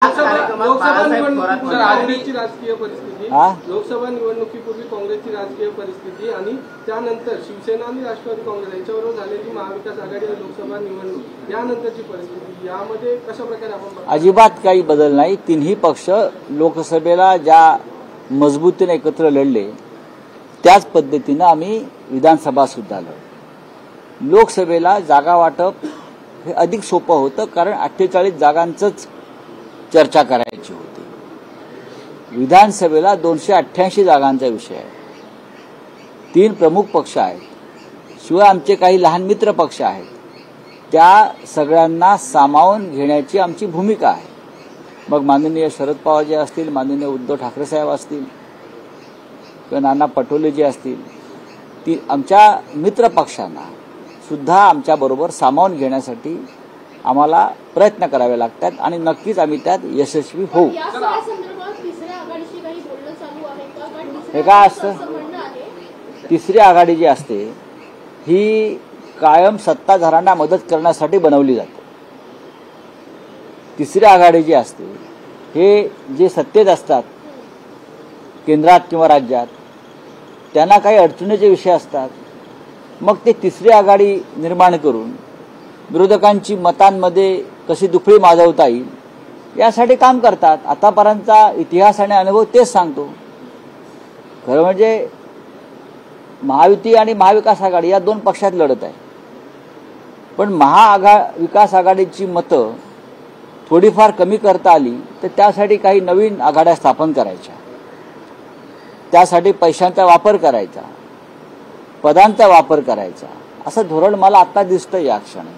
लोकसभा निवडणुकीपूर्वी काँग्रेसची राजकीय परिस्थिती आणि त्यानंतर शिवसेना आणि राष्ट्रवादी काँग्रेस यांच्याबरोबर झालेली महाविकास आघाडी आणि लोकसभा निवडणूक यानंतरची परिस्थिती यामध्ये कशा प्रकारे आपण अजिबात काही बदल नाही। तिन्ही पक्ष लोकसभेला ज्या मजबूतीने एकत्र लढले त्याच पद्धतीने आम्ही विधानसभा सुद्धा लढलो। लोकसभेला जागा वाटप हे अधिक सोपं होतं कारण 48 जागांचंच चर्चा करायची होती। विधानसभेला 288 जागांचा विषय आहे। 3 प्रमुख पक्ष आहेत, शिवाय आमचे काही लहान मित्र पक्ष आहेत। त्या सगळ्यांना सामावून घेण्याची आमची भूमिका आहे। मग माननीय शरद पवार जे असतील, माननीय उद्धव ठाकरे साहेब असतील किंवा नाना पटोले जे असतील, ती आमच्या मित्र पक्षांना सुद्धा आमच्या बरोबर सामावून घेण्यासाठी आम्हाला प्रयत्न करावे लागतात आणि नक्कीच आम्ही त्यात यशस्वी होऊ। हे काय असतं, तिसरी आघाडी जी असते ही कायम सत्ताधाऱ्यांना मदत करण्यासाठी बनवली जाते। तिसरी आघाडी जी असते हे जे सत्तेत असतात केंद्रात किंवा राज्यात, त्यांना काही अडचणीचे विषय असतात, मग ते तिसरी आघाडी निर्माण करून विरोधकांची मतांमध्ये कशी दुफळी माजवता येईल यासाठी काम करतात। आतापर्यंतचा इतिहास आणि अनुभव तेच सांगतो। खरं म्हणजे महायुती आणि महाविकास आघाडी या 2 पक्षात लढत आहे, पण महाविकास आघाडीची मतं थोडीफार कमी करता आली तर त्यासाठी काही नवीन आघाड्या स्थापन करायच्या, त्यासाठी पैशांचा वापर करायचा, पदांचा वापर करायचा, असं धोरण मला आता दिसतं या क्षणी।